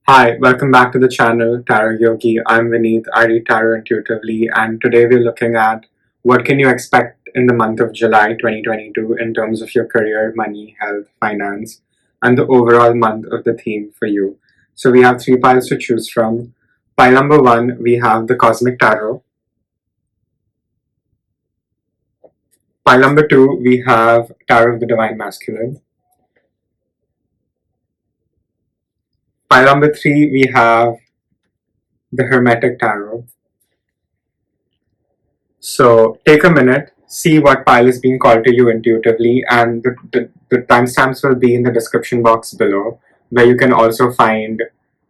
Hi, welcome back to the channel Tarot Yogi. I'm Vinit. I read tarot intuitively, and today we're looking at what can you expect in the month of July 2022 in terms of your career, money, health, finance, and the overall month of the theme for you. So we have three piles to choose from. Pile number one, we have the Cosmic Tarot. Pile number two, we have Tarot of the Divine Masculine. Pile number three, we have the Hermetic Tarot. So take a minute, see what pile is being called to you intuitively, and the timestamps will be in the description box below, where you can also find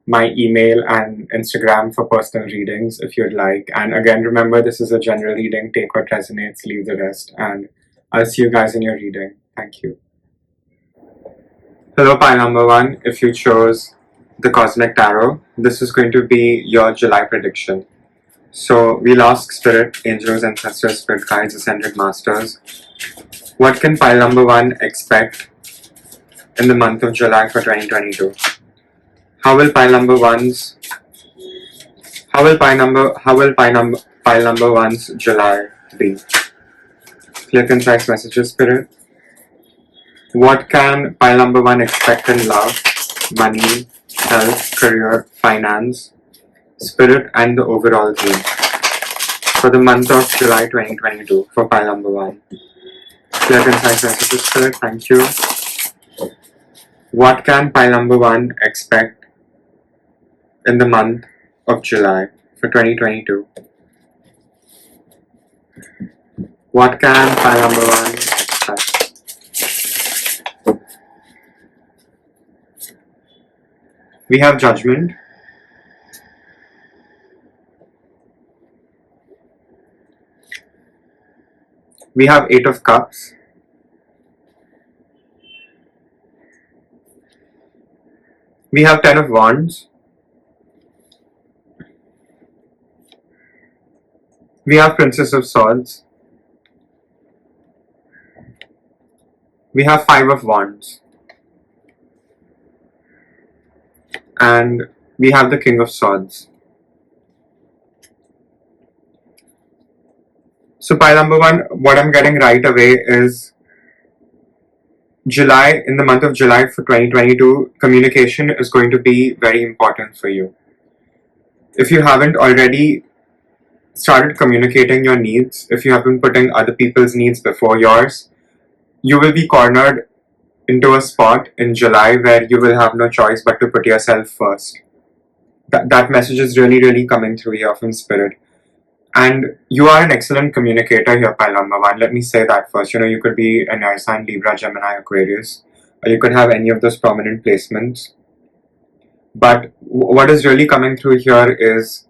my email and Instagram for personal readings if you'd like. And again, remember, this is a general reading. Take what resonates, leave the rest, and I'll see you guys in your reading. Thank you. Hello, pile number one. If you chose the Cosmic Tarot, this is going to be your July prediction. So we'll ask Spirit, Angels, Ancestors, Spirit Guides, Ascended Masters, what can pile number one expect in the month of July for 2022? How will pile number one's July be? Clear, concise messages, Spirit. What can pile number one expect in love, money, health, career, finance, Spirit, and the overall theme for the month of July 2022 for pile number one? Clear, concise messages, Spirit. Thank you. What can pile number one expect in the month of July for 2022? What can pile number one expect? We have Judgment. We have Eight of Cups. We have Ten of Wands. We have Princess of Swords. We have Five of Wands. And we have the King of Swords. So pile number one, what I'm getting right away is July, in the month of July for 2022, communication is going to be very important for you. If you haven't already started communicating your needs, if you have been putting other people's needs before yours, you will be cornered into a spot in July where you will have no choice but to put yourself first. That message is really coming through here from Spirit. And you are an excellent communicator here, pile number one. Let me say that first. You could be an air sign, Libra, Gemini, Aquarius, or you could have any of those prominent placements. But what is really coming through here is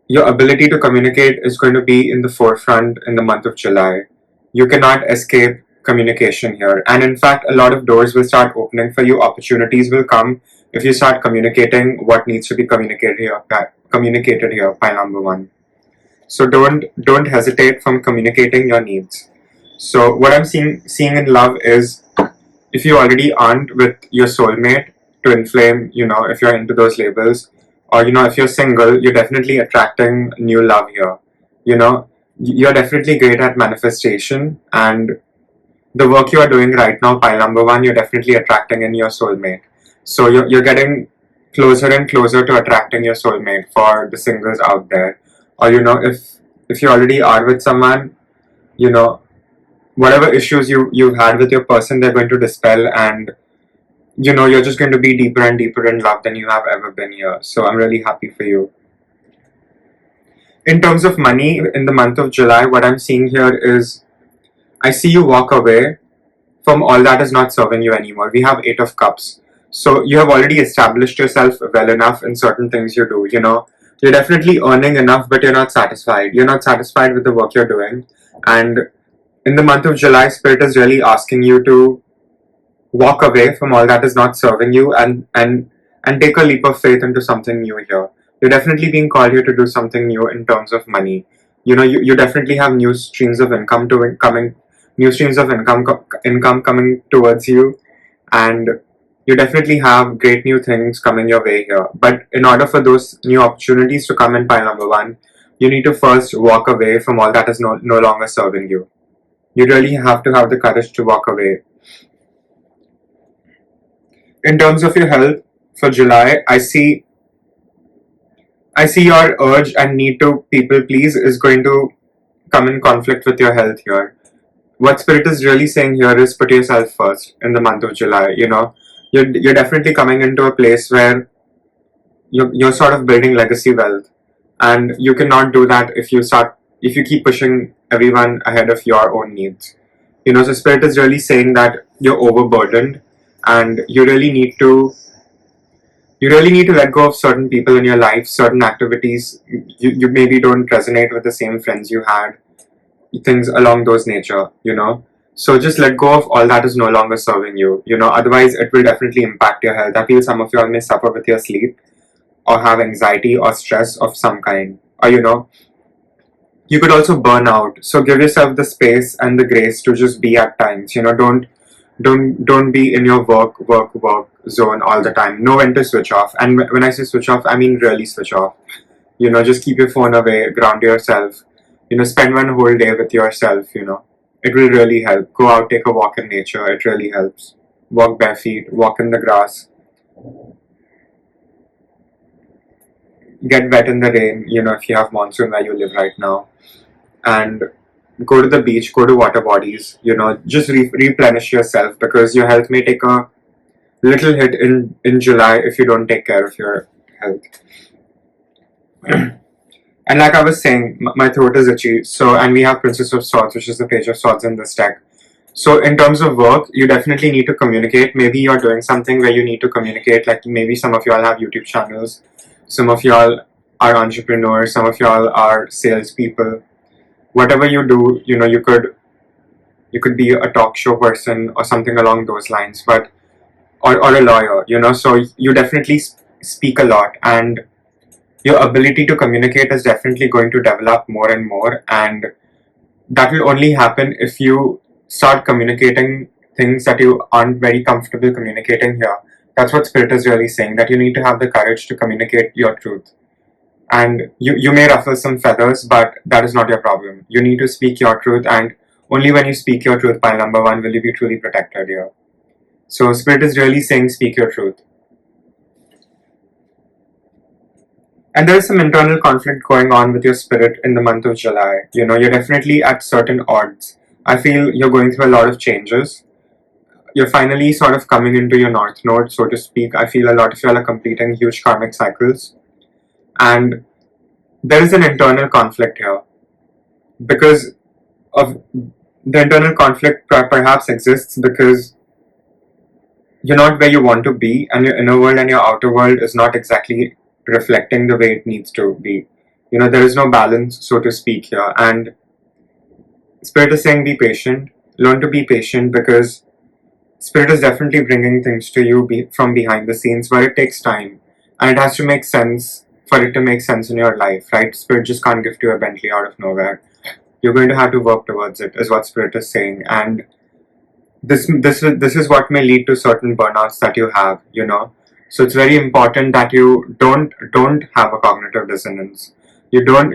your ability to communicate is going to be in the forefront in the month of July. You cannot escape communication here. And in fact, a lot of doors will start opening for you. Opportunities will come if you start communicating what needs to be communicated here, pile number one. So don't hesitate from communicating your needs. So what I'm seeing in love is, if you already aren't with your soulmate to inflame, if you're into those labels, or if you're single, you're definitely attracting new love here. You're definitely great at manifestation, and the work you are doing right now, pile number one, you're definitely attracting in your soulmate. So you're getting closer and closer to attracting your soulmate for the singles out there. Or if you already are with someone, whatever issues you've had with your person, they're going to dispel, and you're just going to be deeper and deeper in love than you have ever been here. So I'm really happy for you. In terms of money, in the month of July, what I'm seeing here is, I see you walk away from all that is not serving you anymore. We have Eight of Cups. So you have already established yourself well enough in certain things you do. You're definitely earning enough, but you're not satisfied. You're not satisfied with the work you're doing. And in the month of July, Spirit is really asking you to walk away from all that is not serving you and take a leap of faith into something new here. You're definitely being called here to do something new in terms of money. You definitely have new streams of income coming towards you, and You definitely have great new things coming your way here. But in order for those new opportunities to come in pile number one, you need to first walk away from all that is no longer serving you. You really have to have the courage to walk away. In terms of your health for July, I see your urge and need to people please is going to come in conflict with your health here. What Spirit is really saying here is put yourself first in the month of July. You're definitely coming into a place where you're sort of building legacy wealth, and you cannot do that if you keep pushing everyone ahead of your own needs. So Spirit is really saying that you're overburdened, and you really need to let go of certain people in your life, certain activities. You maybe don't resonate with the same friends you had, things along those nature. So just let go of all that is no longer serving you. Otherwise it will definitely impact your health. I feel some of you all may suffer with your sleep, or have anxiety or stress of some kind, or you could also burn out. So give yourself the space and the grace to just be at times. Don't be in your work zone all the time. Know when to switch off. And when I say switch off, I mean really switch off. Just keep your phone away, ground yourself. Spend one whole day with yourself. It will really help. Go out, take a walk in nature. It really helps. Walk bare feet, walk in the grass, get wet in the rain, if you have monsoon where you live right now, and go to the beach, go to water bodies, just replenish yourself, because your health may take a little hit in July if you don't take care of your health. And like I was saying, my throat is itchy, and we have Princess of Swords, which is the Page of Swords in this deck. So in terms of work, you definitely need to communicate. Maybe you're doing something where you need to communicate, like maybe some of y'all have YouTube channels, some of y'all are entrepreneurs, some of y'all are salespeople. Whatever you do, you could be a talk show person or something along those lines, or a lawyer. So you definitely speak a lot, and your ability to communicate is definitely going to develop more and more, and that will only happen if you start communicating things that you aren't very comfortable communicating here. That's what Spirit is really saying, that you need to have the courage to communicate your truth. And you may ruffle some feathers, but that is not your problem. You need to speak your truth, and only when you speak your truth, pile number one, will you be truly protected here. So Spirit is really saying speak your truth. And there is some internal conflict going on with your spirit in the month of July. You're definitely at certain odds. I feel you're going through a lot of changes. You're finally sort of coming into your North Node, so to speak. I feel a lot of you all are completing huge karmic cycles. And there is an internal conflict here. Because of the internal conflict perhaps exists because you're not where you want to be, and your inner world and your outer world is not exactly reflecting the way it needs to be. There is no balance, so to speak, here. And Spirit is saying be patient. Learn to be patient, because Spirit is definitely bringing things to you from behind the scenes, where it takes time. And it has to make sense for it to make sense in your life, right? Spirit just can't give you a Bentley out of nowhere. You're going to have to work towards it, is what Spirit is saying. And this is what may lead to certain burnouts that you have. So it's very important that you don't have a cognitive dissonance. You don't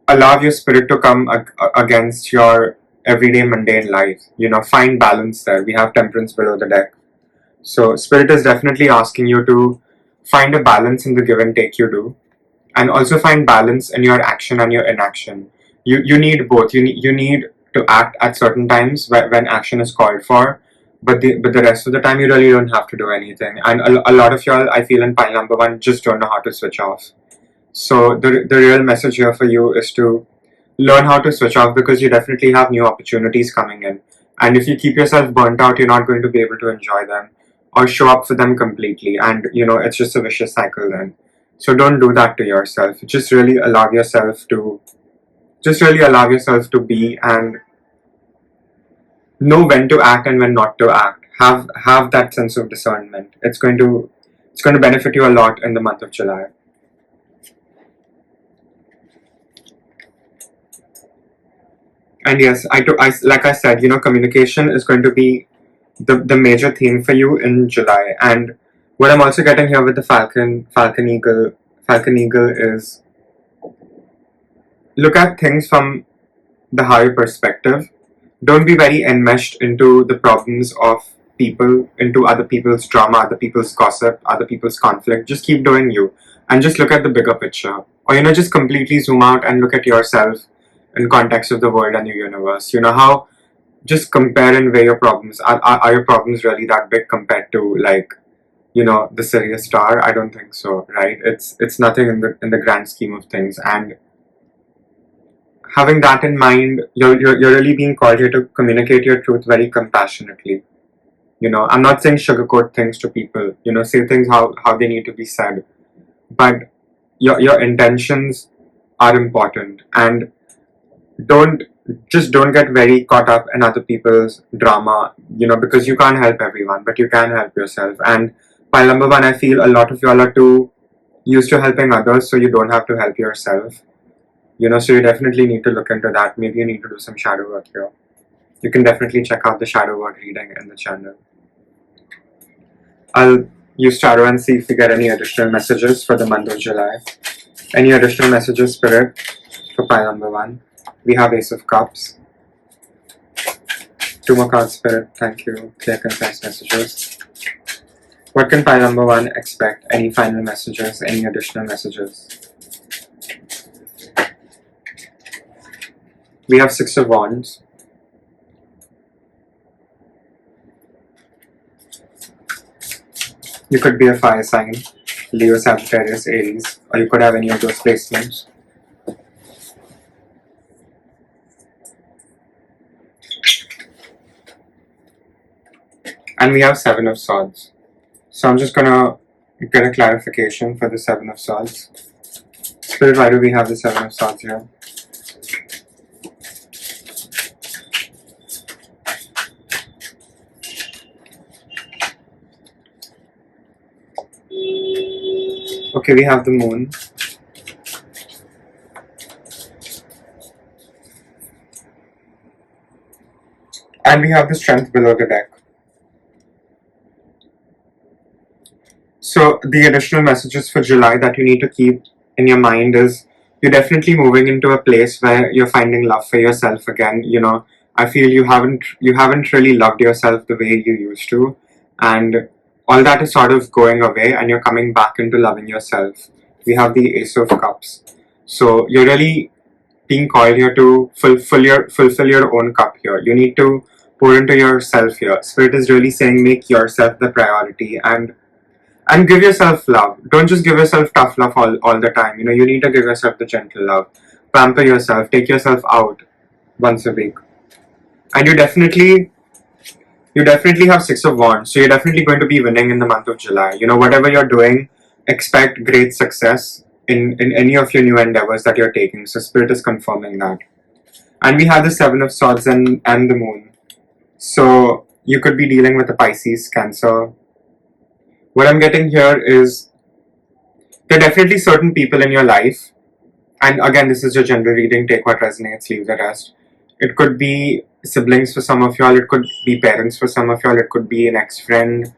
allow your spirit to come against your everyday mundane life. Find balance there. We have Temperance below the deck. So Spirit is definitely asking you to find a balance in the give and take you do, and also find balance in your action and your inaction. You need both. You need to act at certain times when action is called for, but the rest of the time you really don't have to do anything. And a lot of y'all, I feel, in pile number one, just don't know how to switch off. So the real message here for you is to learn how to switch off, because you definitely have new opportunities coming in. And if you keep yourself burnt out, you're not going to be able to enjoy them or show up for them completely. And it's just a vicious cycle then. So don't do that to yourself. Just really allow yourself to be, and know when to act and when not to act. Have that sense of discernment. It's going to benefit you a lot in the month of July. And yes, like I said, communication is going to be the major theme for you in July. And what I'm also getting here with the Falcon Eagle is look at things from the higher perspective. Don't be very enmeshed into the problems of people, into other people's drama, other people's gossip, other people's conflict. Just keep doing you and just look at the bigger picture. Or, just completely zoom out and look at yourself in context of the world and your universe. How just compare and weigh your problems. Are your problems really that big compared to, like, the Sirius star? I don't think so, right? It's nothing in the grand scheme of things. And having that in mind, you're really being called here to communicate your truth very compassionately. I'm not saying sugarcoat things to people, say things how they need to be said. But your intentions are important, and don't get very caught up in other people's drama, because you can't help everyone, but you can help yourself. And pile number one, I feel a lot of y'all are too used to helping others, so you don't have to help yourself. So you definitely need to look into that. Maybe you need to do some shadow work here. You can definitely check out the shadow work reading in the channel. I'll use tarot and see if we get any additional messages for the month of July. Any additional messages, Spirit, for pile number one? We have Ace of Cups. 2 more cards, Spirit. Thank you. Clear, concise messages. What can pile number one expect? Any final messages? Any additional messages? We have 6 of Wands. You could be a fire sign, Leo, Sagittarius, Aries, or you could have any of those placements. And we have 7 of Swords. So I'm just gonna get a clarification for the 7 of Swords. Spirit, why do we have the 7 of Swords here? Okay, we have the Moon. And we have the Strength below the deck. So the additional messages for July that you need to keep in your mind is you're definitely moving into a place where you're finding love for yourself again. I feel you haven't really loved yourself the way you used to, and all that is sort of going away, and you're coming back into loving yourself. We have the Ace of Cups. So you're really being called here to fulfill your own cup here. You need to pour into yourself here. Spirit is really saying make yourself the priority and give yourself love. Don't just give yourself tough love all the time. You need to give yourself the gentle love. Pamper yourself. Take yourself out once a week. And you definitely have 6 of Wands. So you're definitely going to be winning in the month of July. Whatever you're doing, expect great success in any of your new endeavors that you're taking. So Spirit is confirming that. And we have the 7 of Swords and the Moon. So you could be dealing with a Pisces, Cancer. What I'm getting here is there are definitely certain people in your life, and again, this is your general reading, take what resonates, leave the rest. It could be siblings for some of y'all, it could be parents for some of y'all, it could be an ex-friend,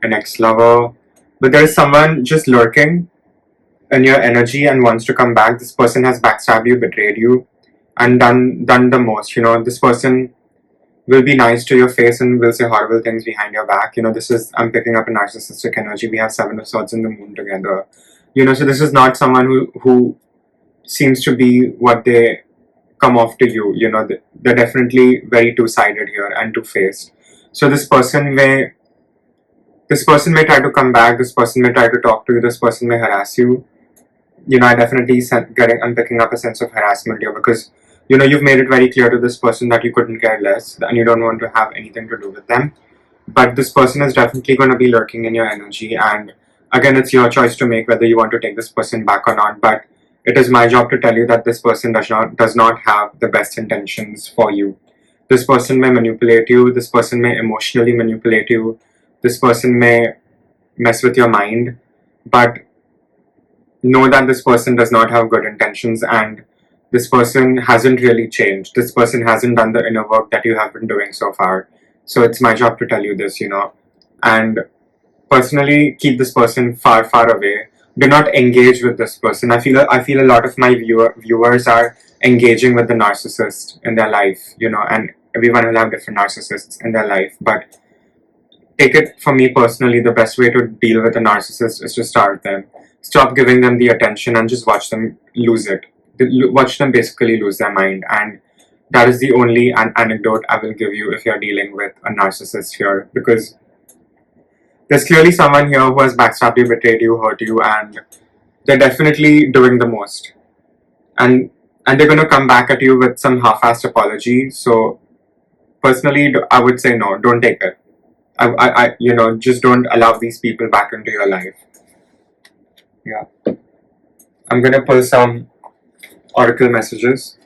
an ex-lover, but there is someone just lurking in your energy and wants to come back. This person has backstabbed you, betrayed you, and done the most. This person will be nice to your face and will say horrible things behind your back. I'm picking up a narcissistic energy. We have 7 of Swords and the Moon together. So this is not someone who seems to be what they come off to you. They're definitely very two-sided here and two-faced. So this person may try to come back. This person may try to talk to you. This person may harass you. I definitely I'm picking up a sense of harassment here because you've made it very clear to this person that you couldn't care less and you don't want to have anything to do with them. But this person is definitely going to be lurking in your energy, and again, it's your choice to make whether you want to take this person back or not. But it is my job to tell you that this person does not have the best intentions for you. This person may manipulate you. This person may emotionally manipulate you. This person may mess with your mind. But know that this person does not have good intentions, and this person hasn't really changed. This person hasn't done the inner work that you have been doing so far. So it's my job to tell you this, and personally keep this person far, far away. Do not engage with this person. I feel a lot of my viewers are engaging with the narcissist in their life, and everyone will have different narcissists in their life. But take it from me personally, the best way to deal with a narcissist is to starve them. Stop giving them the attention and just watch them lose it. Watch them basically lose their mind. And that is the only anecdote I will give you if you're dealing with a narcissist here, because there's clearly someone here who has backstabbed you, betrayed you, hurt you, and they're definitely doing the most. And they're going to come back at you with some half-assed apology. So personally, I would say no, don't take it. Just don't allow these people back into your life. Yeah. I'm going to pull some oracle messages.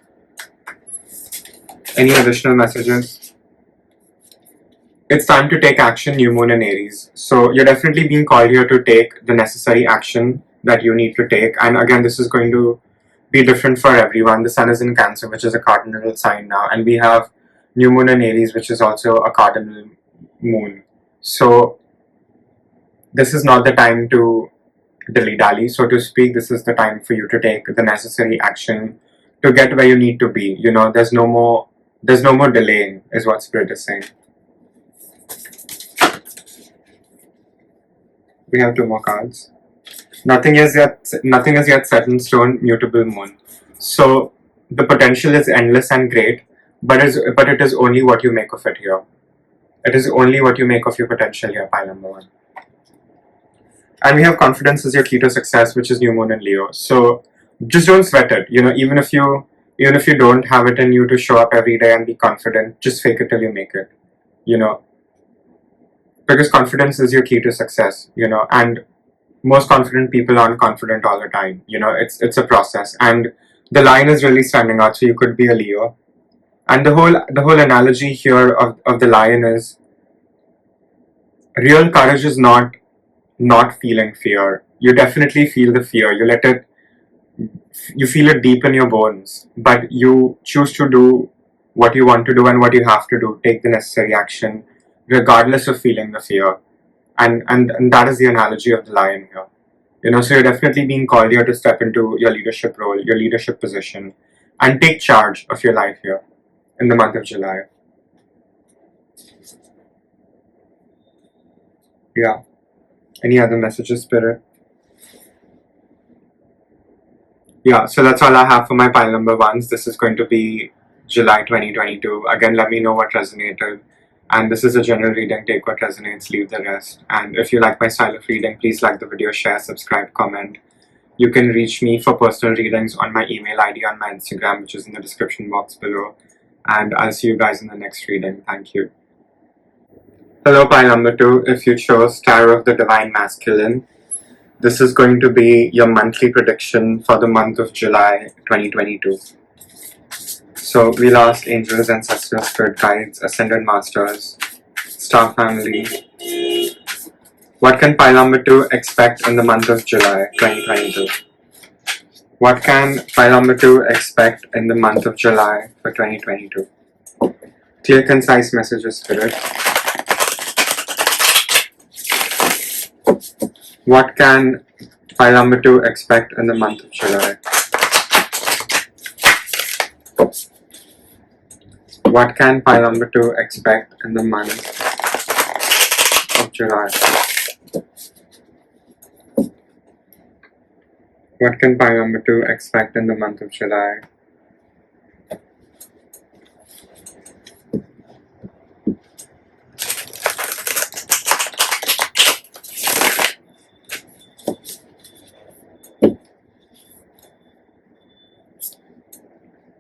Any additional messages? It's time to take action, new moon in Aries. So you're definitely being called here to take the necessary action that you need to take. And again, this is going to be different for everyone. The sun is in Cancer, which is a cardinal sign now. And we have new moon in Aries, which is also a cardinal moon. So this is not the time to dilly-dally, so to speak. This is the time for you to take the necessary action to get where you need to be. There's no more delaying, is what Spirit is saying. We have 2 more cards. Nothing is yet set in stone, mutable moon. So the potential is endless and great, but it is only what you make of it here. It is only what you make of your potential here, pile number 1. And we have confidence as your key to success, which is new moon in Leo. So just don't sweat it. Even if you don't have it in you to show up every day and be confident, just fake it till you make it. Because confidence is your key to success. And most confident people aren't confident all the time. It's a process, and the line is really standing out. So you could be a Leo, and the whole analogy here of the lion is real courage is not feeling fear. You definitely feel the fear. You feel it deep in your bones, but you choose to do what you want to do and what you have to do. Take the necessary action, regardless of feeling the fear. And that is the analogy of the lion here. So you're definitely being called here to step into your leadership role, your leadership position, and take charge of your life here in the month of July. Yeah. Any other messages, Spirit? Yeah, so that's all I have for my pile number 1s. This is going to be July 2022. Again, let me know what resonated. And this is a general reading. Take what resonates, leave the rest. And if you like my style of reading, please like the video, share, subscribe, comment. You can reach me for personal readings on my email ID on my Instagram, which is in the description box below. And I'll see you guys in the next reading. Thank you. Hello, pile number 2. If you chose Tarot of the Divine Masculine, this is going to be your monthly prediction for the month of July 2022. So we'll ask angels, ancestors, spirit guides, ascended masters, star family. What can pile number 2 expect in the month of July 2022? What can pile number 2 expect in the month of July for 2022? Clear, concise messages, Spirit. What can pile number 2 expect in the month of July? What can pile number 2 expect in the month of July? What can pile number 2 expect in the month of July?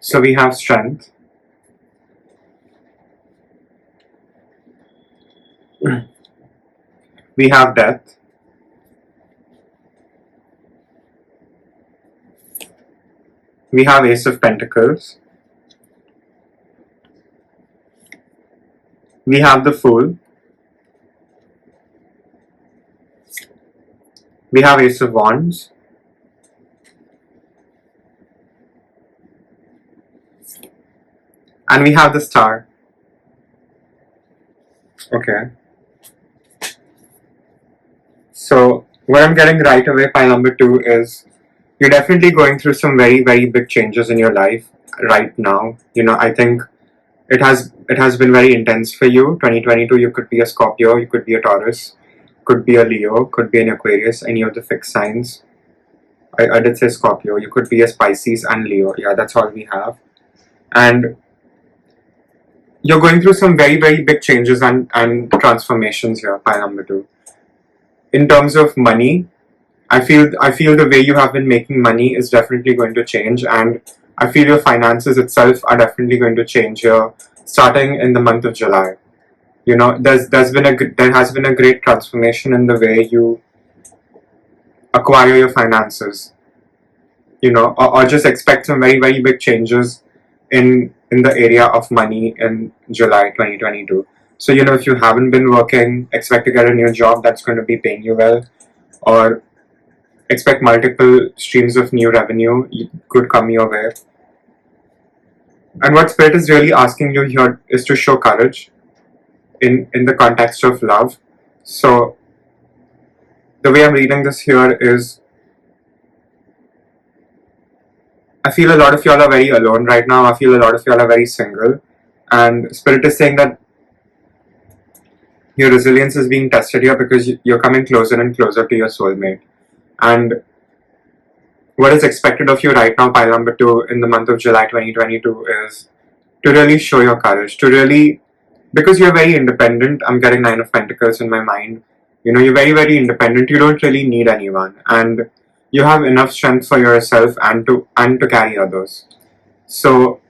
So we have strength. We have death. We have Ace of Pentacles. We have the Fool. We have Ace of Wands. And we have the star. Okay. So what I'm getting right away, pile number 2, is you're definitely going through some very, very big changes in your life right now. I think it has been very intense for you. 2022, you could be a Scorpio, you could be a Taurus, could be a Leo, could be an Aquarius, any of the fixed signs. I did say Scorpio. You could be a Pisces and Leo. Yeah, that's all we have. And you're going through some very, very big changes and transformations here, pile number 2. In terms of money, I feel the way you have been making money is definitely going to change, and I feel your finances itself are definitely going to change here, starting in the month of July. There has been a great transformation in the way you acquire your finances. Or just expect some very, very big changes in the area of money in July 2022. So if you haven't been working, expect to get a new job that's going to be paying you well, or expect multiple streams of new revenue could come your way. And what Spirit is really asking you here is to show courage in the context of love. So the way I'm reading this here is, I feel a lot of y'all are very alone right now. I feel a lot of y'all are very single. And Spirit is saying that your resilience is being tested here because you're coming closer and closer to your soulmate. And what is expected of you right now, pile number 2, in the month of July 2022 is to really show your courage, because you're very independent. I'm getting 9 of Pentacles in my mind. You're very, very independent. You don't really need anyone. And you have enough strength for yourself and to carry others. So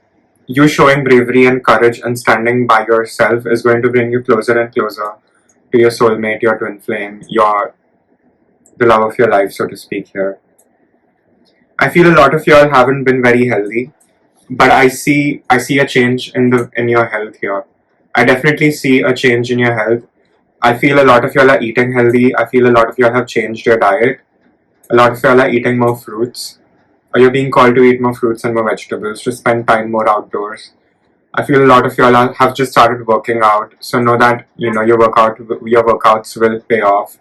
you showing bravery and courage and standing by yourself is going to bring you closer and closer to your soulmate, your twin flame, the love of your life, so to speak here. I feel a lot of y'all haven't been very healthy, but I see a change in your health here. I definitely see a change in your health. I feel a lot of y'all are eating healthy. I feel a lot of y'all have changed your diet. A lot of y'all are eating more fruits, or you're being called to eat more fruits and more vegetables, to spend time more outdoors. I feel a lot of y'all have just started working out, so know that your workouts will pay off.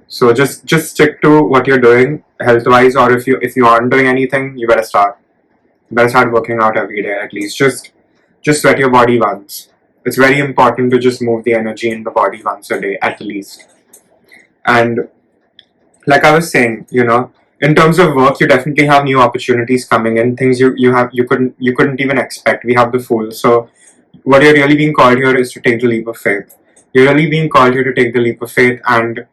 So just stick to what you're doing health-wise, or if you aren't doing anything, you better start. You better start working out every day at least. Just sweat your body once. It's very important to just move the energy in the body once a day at least. And like I was saying, in terms of work, you definitely have new opportunities coming in, things you couldn't even expect. We have the Fool. So what you're really being called here is to take the leap of faith. You're really being called here to take the leap of faith and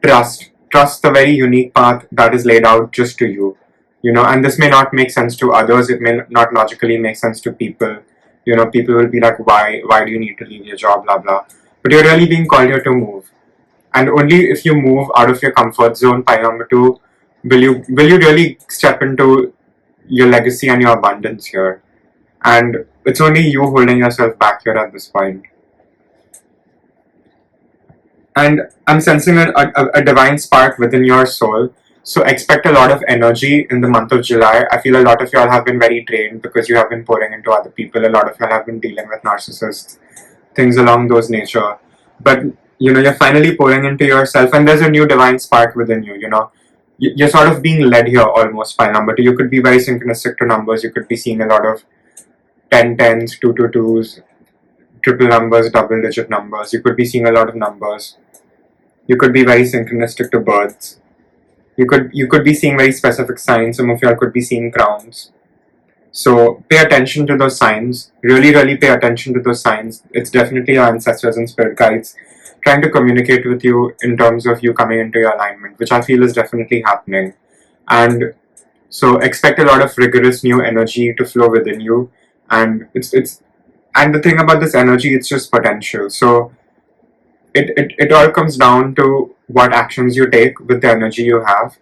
trust the very unique path that is laid out just to you. And this may not make sense to others. It may not logically make sense to people. People will be like, why do you need to leave your job, blah blah. But you're really being called here to move. And only if you move out of your comfort zone, pile number 2, will you really step into your legacy and your abundance here. And it's only you holding yourself back here at this point. And I'm sensing a divine spark within your soul. So expect a lot of energy in the month of July. I feel a lot of y'all have been very drained because you have been pouring into other people. A lot of y'all have been dealing with narcissists, things along those nature. But you're finally pouring into yourself, and there's a new divine spark within you. You're sort of being led here almost by number 2. You could be very synchronistic to numbers. You could be seeing a lot of 10 10s, 2 2 2s, triple numbers, double digit numbers. You could be seeing a lot of numbers. You could be very synchronistic to birds. You could be seeing very specific signs. Some of y'all could be seeing crowns. So pay attention to those signs. Really, really pay attention to those signs. It's definitely your ancestors and spirit guides trying to communicate with you in terms of you coming into your alignment, which I feel is definitely happening. And so expect a lot of rigorous new energy to flow within you. And and the thing about this energy, it's just potential. So it all comes down to what actions you take with the energy you have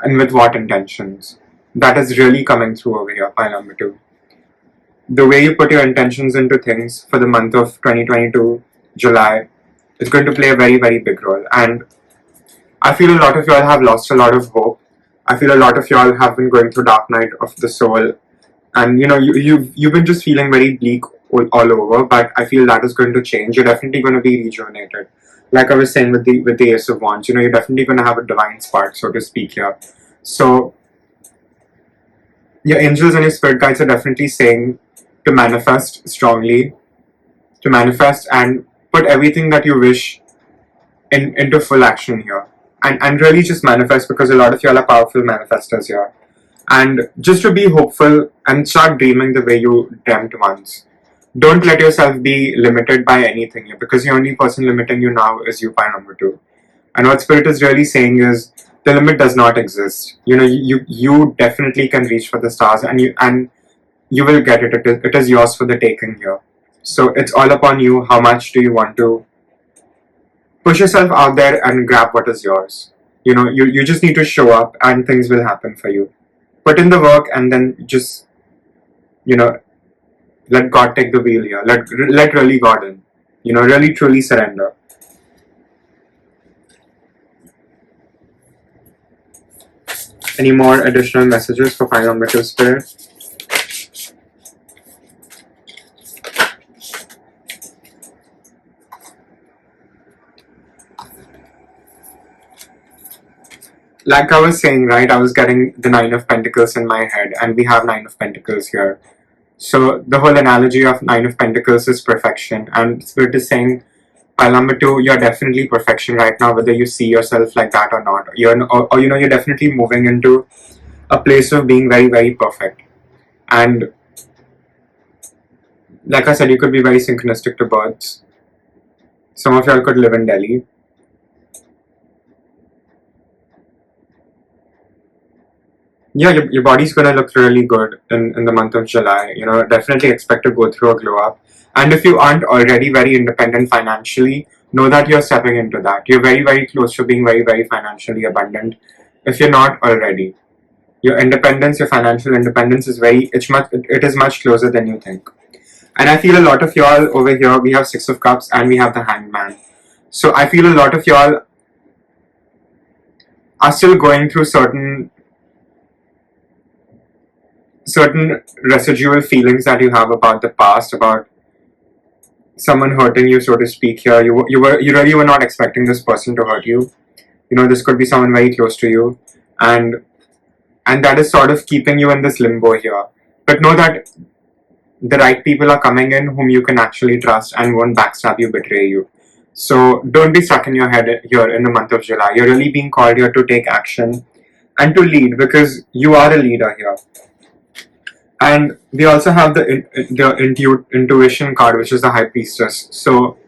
and with what intentions. That is really coming through over here, pile number 2. The way you put your intentions into things for the month of 2022, July, is going to play a very, very big role. And I feel a lot of y'all have lost a lot of hope. I feel a lot of y'all have been going through dark night of the soul And you've been just feeling very bleak all over, but I feel that is going to change. You're definitely going to be rejuvenated. Like I was saying with the Ace of Wands, you're definitely going to have a divine spark, so to speak, here. So your angels and your spirit guides are definitely saying to manifest strongly, to manifest and put everything that you wish into full action here. And really just manifest, because a lot of y'all are powerful manifestors here. And just to be hopeful and start dreaming the way you dreamt once. Don't let yourself be limited by anything here, because the only person limiting you now is you, pile number 2. And what Spirit is really saying is the limit does not exist. You definitely can reach for the stars, and you will get it. It is yours for the taking here. So it's all upon you. How much do you want to push yourself out there and grab what is yours? You just need to show up, and things will happen for you. Put in the work, and then just let God take the wheel here. Let really God in. Really truly surrender. Any more additional messages for pile number 2, Spirit? Like I was saying, right, I was getting the 9 of Pentacles in my head, and we have 9 of Pentacles here. So the whole analogy of 9 of Pentacles is perfection, and Spirit is saying, pile number 2, you're definitely perfection right now, whether you see yourself like that or not. You're definitely moving into a place of being very, very perfect. And like I said, you could be very synchronistic to birds. Some of y'all could live in Delhi. Yeah, your body's gonna look really good in the month of July. Definitely expect to go through a glow up. And if you aren't already very independent financially, know that you're stepping into that. You're very, very close to being very, very financially abundant. If you're not already, your independence, your financial independence it is much closer than you think. And I feel a lot of y'all over here, we have 6 of Cups and we have the Hangman. So I feel a lot of y'all are still going through certain residual feelings that you have about the past, about someone hurting you, so to speak. Here, you really were not expecting this person to hurt you. This could be someone very close to you, and that is sort of keeping you in this limbo here. But know that the right people are coming in whom you can actually trust and won't backstab you, betray you. So don't be stuck in your head here in the month of July. You're really being called here to take action and to lead, because you are a leader here. And we also have the intuition card, which is the High Priestess. So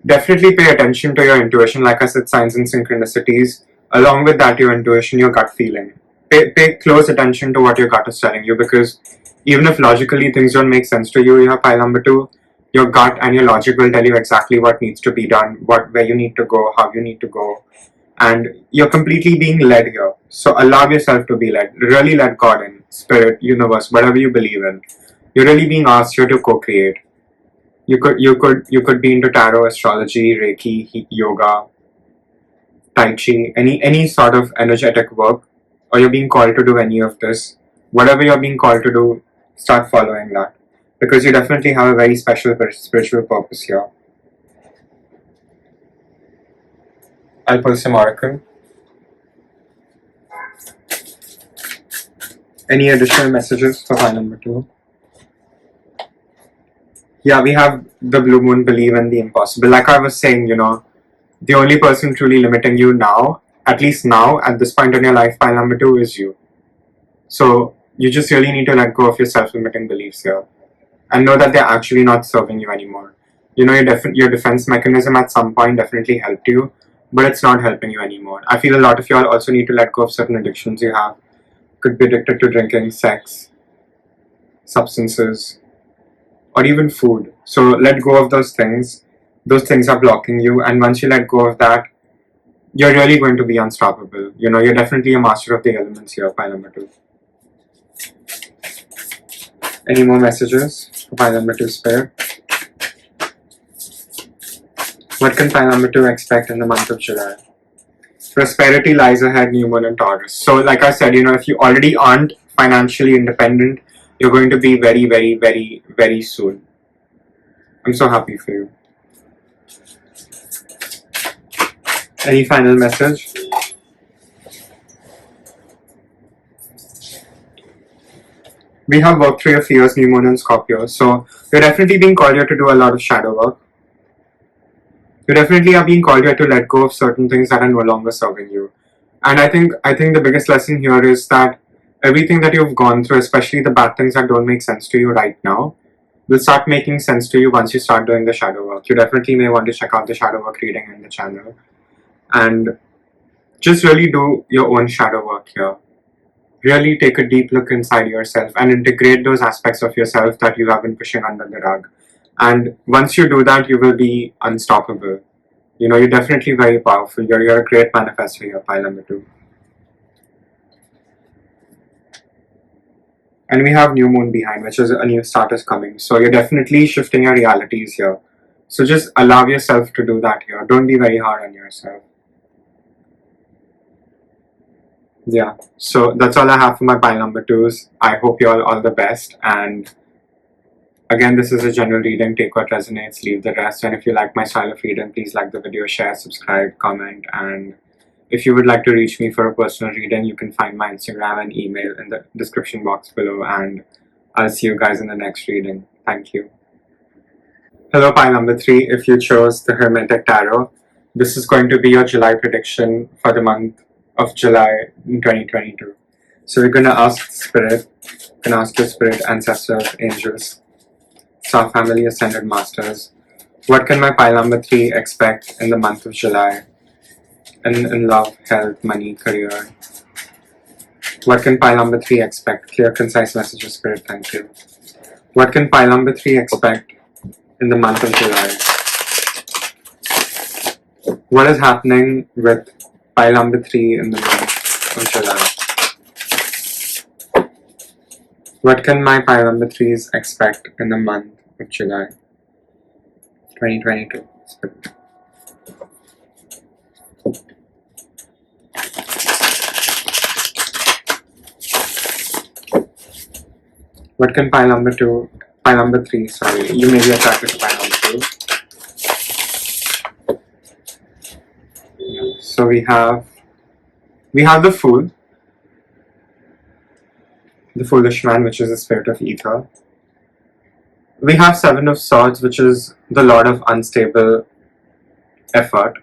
definitely pay attention to your intuition. Like I said, signs and synchronicities. Along with that, your intuition, your gut feeling. Pay close attention to what your gut is telling you, because even if logically things don't make sense to you, you have pile number 2, your gut and your logic will tell you exactly what needs to be done, where you need to go, how you need to go. And you're completely being led here. So allow yourself to be led. Really let God in, Spirit, universe, whatever you believe in. You're really being asked here to co-create. You could be into tarot, astrology, Reiki, yoga, Tai Chi, any sort of energetic work, or you're being called to do any of this. Whatever you're being called to do, start following that, because you definitely have a very special spiritual purpose here. I'll pull some oracle. Any additional messages for pile number 2? Yeah, we have the blue moon, believe in the impossible. Like I was saying, the only person truly limiting you now, at least now, at this point in your life, pile number 2 is you. So you just really need to let go of your self-limiting beliefs here, and know that they're actually not serving you anymore. Your defense mechanism at some point definitely helped you, but it's not helping you anymore. I feel a lot of y'all also need to let go of certain addictions you have. Could be addicted to drinking, sex, substances, or even food. So let go of those things. Those things are blocking you, and once you let go of that, you're really going to be unstoppable. You're definitely a master of the elements here, pile number 2. Any more messages for pile number 2, Spirit? What can pile number 2 expect in the month of July? Prosperity lies ahead, new moon and Taurus. So like I said, if you already aren't financially independent, you're going to be very, very, very, very soon. I'm so happy for you. Any final message? We have worked through your fears, new moon and Scorpio. So you're definitely being called here to do a lot of shadow work. You definitely are being called here to let go of certain things that are no longer serving you. And I think the biggest lesson here is that everything that you've gone through, especially the bad things that don't make sense to you right now, will start making sense to you once you start doing the shadow work. You definitely may want to check out the shadow work reading in the channel. And just really do your own shadow work here. Really take a deep look inside yourself and integrate those aspects of yourself that you have been pushing under the rug. And once you do that, you will be unstoppable. You're definitely very powerful. You're a great manifestor here, pile number 2. And we have new moon behind, which is a new start is coming. So you're definitely shifting your realities here. So just allow yourself to do that here. Don't be very hard on yourself. Yeah, so that's all I have for my pile number 2s. I hope you all the best. And again, this is a general reading. Take what resonates, leave the rest. And if you like my style of reading, please like the video, share, subscribe, comment. And if you would like to reach me for a personal reading, you can find my Instagram and email in the description box below. And I'll see you guys in the next reading. Thank you. Hello, pile number 3. If you chose the Hermetic Tarot, this is going to be your July prediction for the month of July in 2022. So we're going to ask Spirit, your Spirit, ancestors, angels, star family, ascended masters, what can my pile number 3 expect in the month of July in love, health, money, career? What can pile number 3 expect? Clear, concise message of Spirit, thank you. What can pile number 3 expect in the month of July? What is happening with pile number 3 in the month of July? What can my pile number 3s expect in the month of July 2022? What can pile number 3, sorry, you may be attracted to pile number 2. So we have the Fool, the Foolish Man, which is the spirit of ether. We have 7 of Swords, which is the Lord of unstable effort.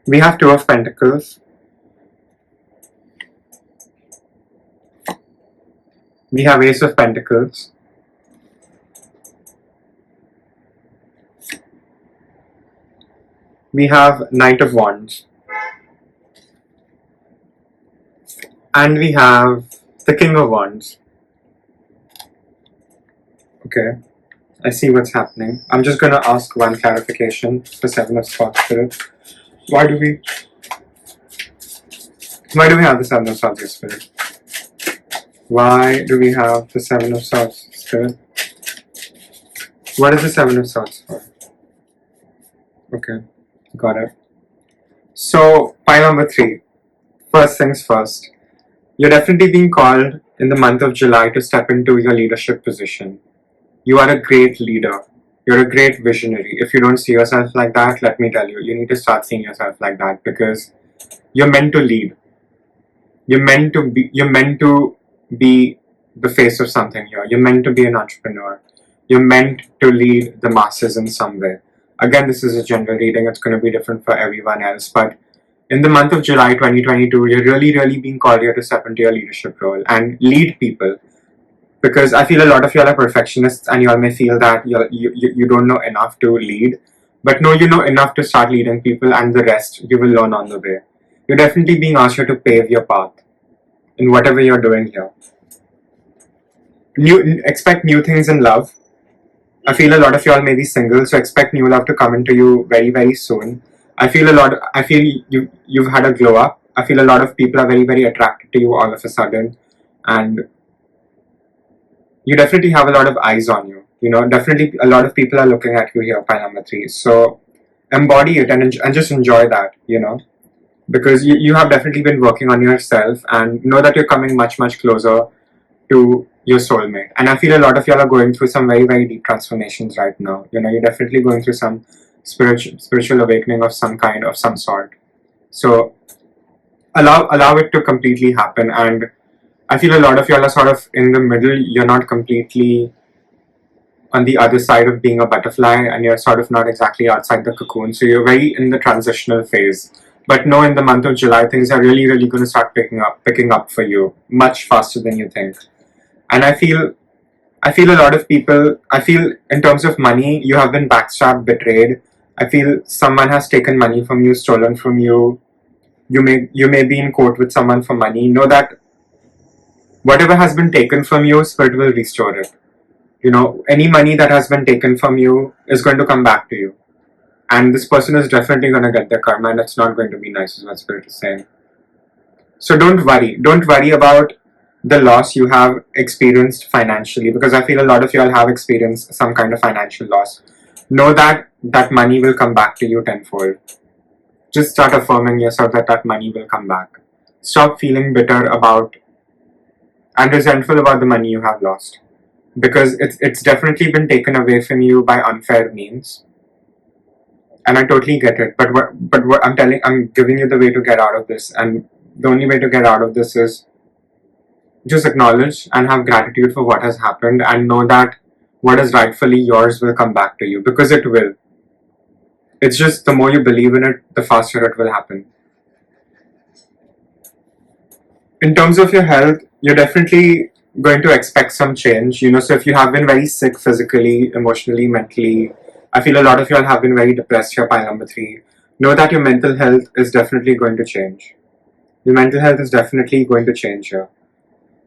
We have 2 of Pentacles. We have Ace of Pentacles. We have Knight of Wands. And we have the King of Wands. Okay, I see what's happening. I'm just going to ask one clarification for 7 of Swords Spirit. Why do we have the 7 of Swords Spirit? Why do we have the 7 of Swords Spirit? What is the 7 of Swords for? Okay, got it. So, pile number 3. First things first. You're definitely being called in the month of July to step into your leadership position. You are a great leader. You're a great visionary. If you don't see yourself like that, let me tell you, you need to start seeing yourself like that, because you're meant to lead. You're meant to be the face of something here. You're meant to be an entrepreneur. You're meant to lead the masses in some way. Again, this is a general reading. It's going to be different for everyone else, but in the month of July 2022, you're really being called here to step into your leadership role and lead people. Because I feel a lot of you all are perfectionists and you all may feel that you don't know enough to lead. But no, you know enough to start leading people, and the rest you will learn on the way. You're definitely being asked here to pave your path in whatever you're doing here. Expect new things in love. I feel a lot of you all may be single, so expect new love to come into you very, very soon. I feel you've had a glow up. I feel a lot of people are very, very attracted to you all of a sudden, and you definitely have a lot of eyes on you. Definitely a lot of people are looking at you here, pile number 3. So embody it and just enjoy that, because you have definitely been working on yourself, and know that you're coming much, much closer to your soulmate. And I feel a lot of y'all are going through some very, very deep transformations right now. You're definitely going through some spiritual awakening of some kind, of some sort. So allow it to completely happen. And I feel a lot of y'all are sort of in the middle. You're not completely on the other side of being a butterfly, and you're sort of not exactly outside the cocoon. So you're very in the transitional phase. But no, in the month of July, things are really, really going to start picking up for you much faster than you think. And I feel a lot of people, I feel in terms of money, you have been backstabbed, betrayed. I feel someone has taken money from you, stolen from you. You may be in court with someone for money. Know that whatever has been taken from you, Spirit will restore it. Any money that has been taken from you is going to come back to you. And this person is definitely going to get their karma, and it's not going to be nice, is what Spirit is saying. So don't worry. Don't worry about the loss you have experienced financially, because I feel a lot of y'all have experienced some kind of financial loss. Know that that money will come back to you tenfold. Just start affirming yourself that that money will come back. Stop feeling bitter about and resentful about the money you have lost, because it's definitely been taken away from you by unfair means. And I totally get it. But what I'm giving you the way to get out of this, and the only way to get out of this is just acknowledge and have gratitude for what has happened, and know that what is rightfully yours will come back to you, because it will. It's just the more you believe in it, the faster it will happen. In terms of your health, you're definitely going to expect some change. So if you have been very sick physically, emotionally, mentally, I feel a lot of you all have been very depressed here, pile number 3. Know that your mental health is definitely going to change. Your mental health is definitely going to change here.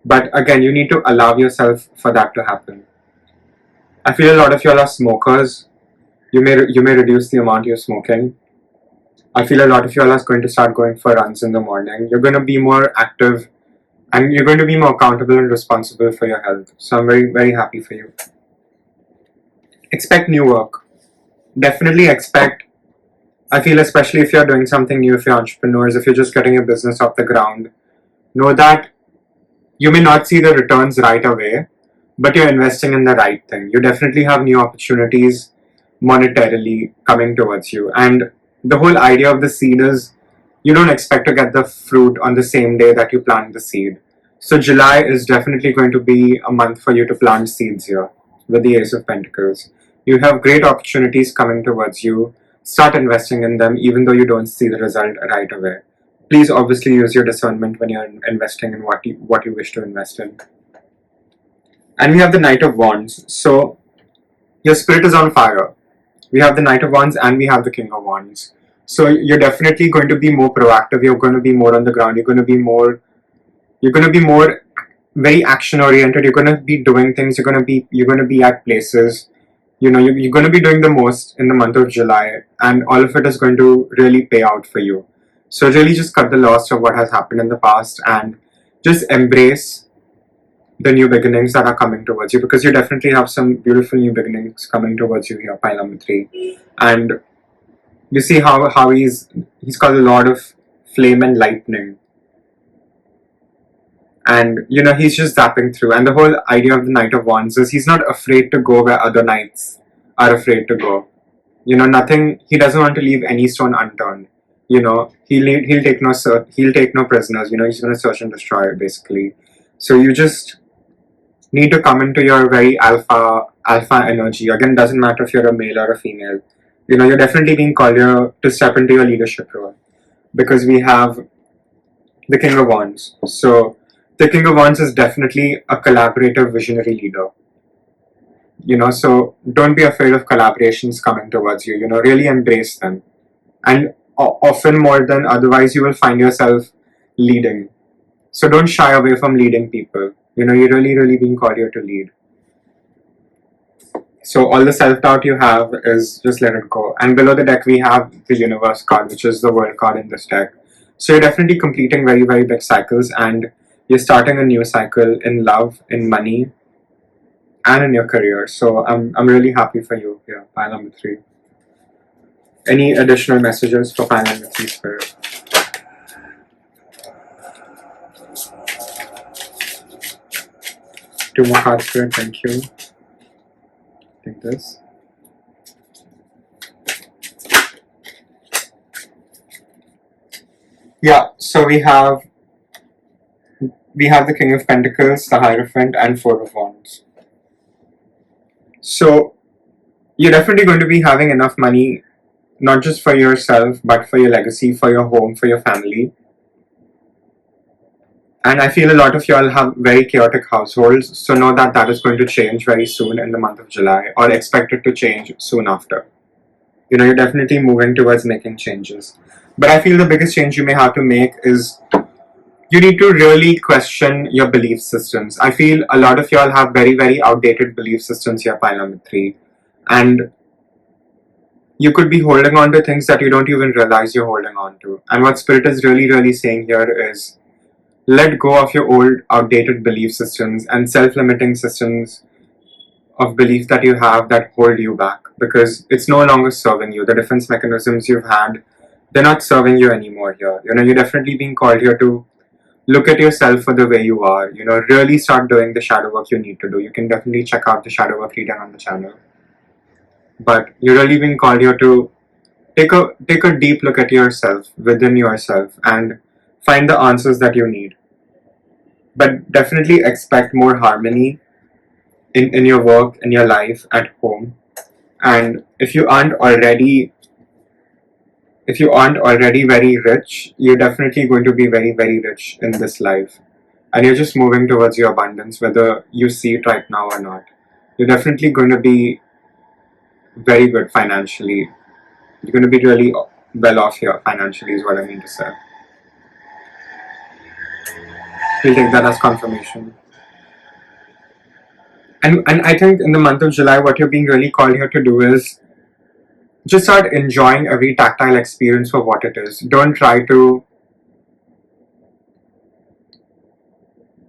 But again, you need to allow yourself for that to happen. I feel a lot of y'all are smokers. You may reduce the amount you're smoking. I feel a lot of y'all are going to start going for runs in the morning. You're going to be more active, and you're going to be more accountable and responsible for your health. So I'm very, very happy for you. Expect new work. Definitely expect. I feel especially if you're doing something new, if you're entrepreneurs, if you're just getting your business off the ground, know that you may not see the returns right away, but you're investing in the right thing. You definitely have new opportunities monetarily coming towards you. And the whole idea of the seed is you don't expect to get the fruit on the same day that you plant the seed. So July is definitely going to be a month for you to plant seeds here with the Ace of Pentacles. You have great opportunities coming towards you. Start investing in them even though you don't see the result right away. Please obviously use your discernment when you're investing in what you wish to invest in. And we have the Knight of Wands. So your spirit is on fire. We have the Knight of Wands and we have the King of Wands. So you're definitely going to be more proactive. You're going to be more on the ground. You're going to be more very action oriented. You're going to be doing things. You're going to be at places. You're going to be doing the most in the month of July, and all of it is going to really pay out for you. So really just cut the loss of what has happened in the past and just embrace the new beginnings that are coming towards you, because you definitely have some beautiful new beginnings coming towards you here, pile number 3. And you see how he's called the Lord of Flame and Lightning. And he's just zapping through. And the whole idea of the Knight of Wands is he's not afraid to go where other knights are afraid to go. He doesn't want to leave any stone unturned. He'll take no prisoners. He's going to search and destroy, basically. So you just need to come into your very alpha energy. Again, doesn't matter if you're a male or a female. You're definitely being called here to step into your leadership role, because we have the King of Wands. So the King of Wands is definitely a collaborative, visionary leader. So don't be afraid of collaborations coming towards you. Really embrace them. And often more than otherwise, you will find yourself leading. So don't shy away from leading people. You're really, really being called here to lead. So all the self-doubt you have is just let it go. And below the deck, we have the Universe card, which is the World card in this deck. So you're definitely completing very, very big cycles, and you're starting a new cycle in love, in money, and in your career. So I'm really happy for you here, pile number 3. Any additional messages for pile number 3, Spirit? Two more cards, Spirit. Thank you. Take this. Yeah, so we have the King of Pentacles, the Hierophant, and Four of Wands. So you're definitely going to be having enough money, not just for yourself, but for your legacy, for your home, for your family. And I feel a lot of y'all have very chaotic households, so know that that is going to change very soon in the month of July, or expect it to change soon after. You know, you're definitely moving towards making changes. But I feel the biggest change you may have to make is you need to really question your belief systems. I feel a lot of y'all have very, very outdated belief systems here, pile number 3. And you could be holding on to things that you don't even realize you're holding on to. And what Spirit is really, really saying here is let go of your old, outdated belief systems and self-limiting systems of belief that you have that hold you back, because it's no longer serving you. The defense mechanisms you've had, they're not serving you anymore here. You know, you're definitely being called here to look at yourself for the way you are. You know, really start doing the shadow work you need to do. You can definitely check out the shadow work reading on the channel. But you're really being called here to take a deep look at yourself, within yourself, and find the answers that you need. But definitely expect more harmony in your work, in your life, at home. And if you aren't already very rich, you're definitely going to be very, very rich in this life. And you're just moving towards your abundance, whether you see it right now or not. You're definitely going to be very good financially. You're going to be really well off here financially, is what I mean to say. We'll take that as confirmation. And I think in the month of July, what you're being really called here to do is just start enjoying every tactile experience for what it is. Don't try to,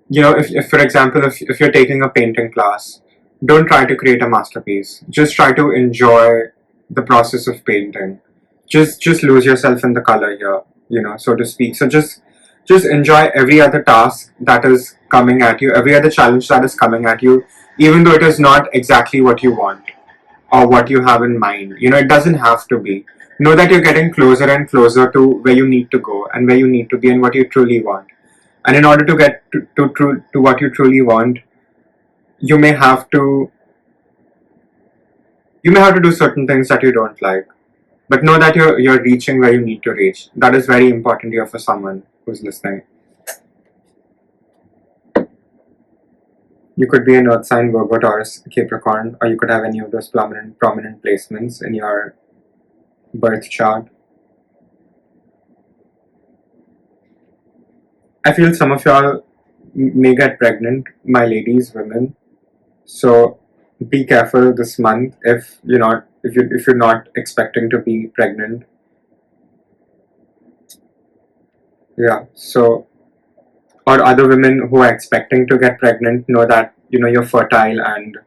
you know, if for example, if you're taking a painting class, don't try to create a masterpiece. Just try to enjoy the process of painting. Just lose yourself in the color here, you know, so to speak. So just enjoy every other task that is coming at you, every other challenge that is coming at you, even though it is not exactly what you want or what you have in mind. You know, it doesn't have to be. Know that you're getting closer and closer to where you need to go and where you need to be and what you truly want. And in order to get to what you truly want, you may have to do certain things that you don't like. But know that you're reaching where you need to reach. That is very important here for someone who's listening. You could be an earth sign, Virgo, Taurus, Capricorn, or you could have any of those prominent placements in your birth chart. I feel some of y'all may get pregnant, my ladies, women. So be careful this month if you're not expecting to be pregnant. Yeah, so, or other women who are expecting to get pregnant, know that, you know, you're fertile and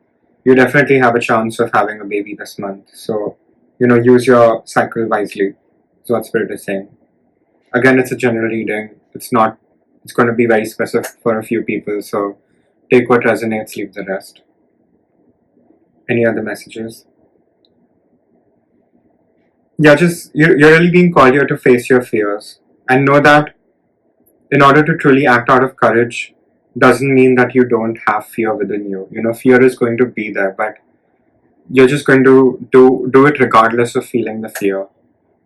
you definitely have a chance of having a baby this month. So, you know, use your cycle wisely, is what Spirit is saying. Again, it's a general reading. It's going to be very specific for a few people, so take what resonates, leave the rest. Any other messages? Yeah, you're really being called here to face your fears and know that in order to truly act out of courage doesn't mean that you don't have fear within you. You know, fear is going to be there, but you're just going to do it regardless of feeling the fear.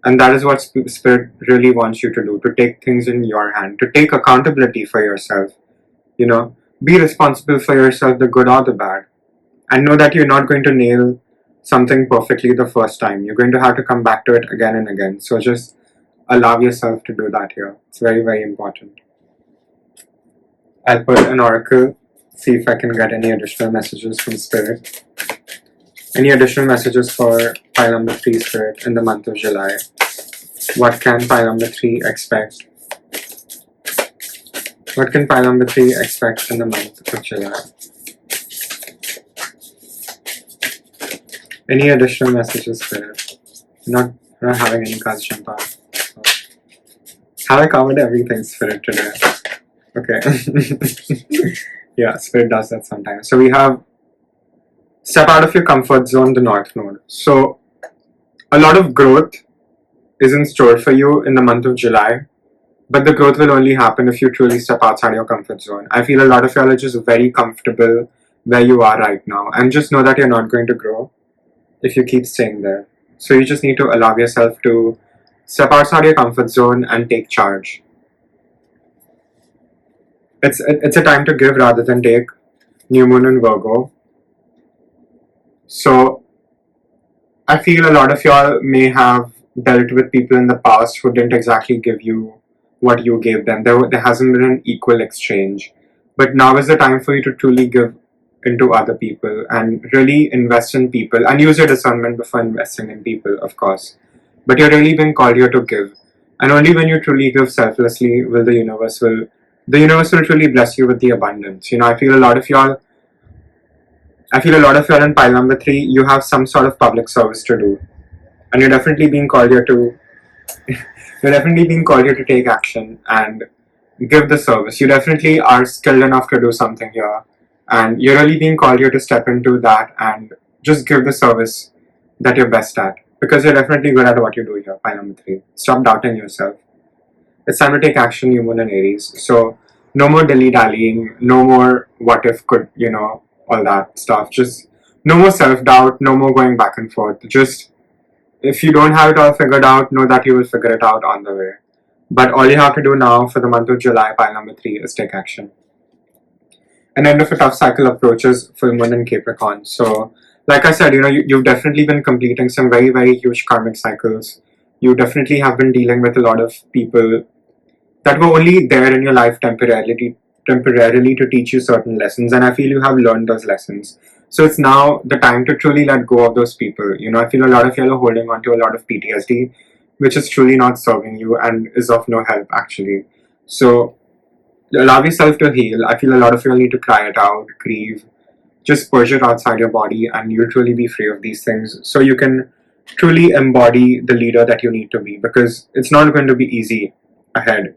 And that is what Spirit really wants you to do, to take things in your hand, to take accountability for yourself. You know, be responsible for yourself, the good or the bad. And know that you're not going to nail something perfectly the first time. You're going to have to come back to it again and again. So just allow yourself to do that here. It's very, very important. I'll put an oracle, see if I can get any additional messages from Spirit. Any additional messages for pile number 3, Spirit, in the month of July? What can pile number 3 expect? What can pile number 3 expect in the month of July? Any additional messages, Spirit? We're not having any cards jump out. So. Have I covered everything, Spirit, today? Okay. Yeah, Spirit does that sometimes. So we have step out of your comfort zone, the North Node. So a lot of growth is in store for you in the month of July, but the growth will only happen if you truly step outside your comfort zone. I feel a lot of y'all are just very comfortable where you are right now, and just know that you're not going to grow if you keep staying there. So you just need to allow yourself to step outside your comfort zone and take charge. It's a time to give rather than take. New Moon in Virgo. So I feel a lot of y'all may have dealt with people in the past who didn't exactly give you what you gave them. There hasn't been an equal exchange. But now is the time for you to truly give into other people and really invest in people, and use your discernment before investing in people, of course. But you're really being called here to give. And only when you truly give selflessly will the universe will truly bless you with the abundance. I feel a lot of y'all in pile number 3, you have some sort of public service to do. And you're definitely being called here to take action and give the service. You definitely are skilled enough to do something here. And you're really being called here to step into that and just give the service that you're best at. Because you're definitely good at what you do here, pile number 3. Stop doubting yourself. It's time to take action, New Moon and Aries. So no more dilly-dallying, no more what if could, all that stuff. Just no more self-doubt, no more going back and forth. Just, if you don't have it all figured out, know that you will figure it out on the way. But all you have to do now for the month of July, pile number 3, is take action. An end of a tough cycle approaches, full moon in Capricorn. So, like I said, you've definitely been completing some very, very huge karmic cycles. You definitely have been dealing with a lot of people that were only there in your life temporarily to teach you certain lessons, and I feel you have learned those lessons. So it's now the time to truly let go of those people. I feel a lot of you are holding on to a lot of PTSD, which is truly not serving you and is of no help, actually. So allow yourself to heal. I feel a lot of you need to cry it out, grieve, just purge it outside your body, and you'll truly be free of these things, so you can truly embody the leader that you need to be, because it's not going to be easy ahead,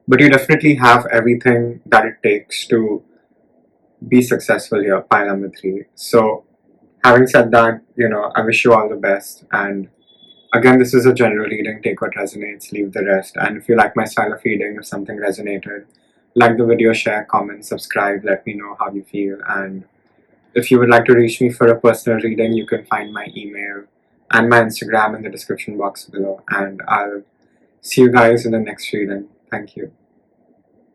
but you definitely have everything that it takes to be successful here, pile number 3. So having said that, I wish you all the best. And again, this is a general reading. Take what resonates, leave the rest. And if you like my style of reading, if something resonated, like the video, share, comment, subscribe, let me know how you feel. And if you would like to reach me for a personal reading, you can find my email and my Instagram in the description box below. And I'll see you guys in the next reading. Thank you.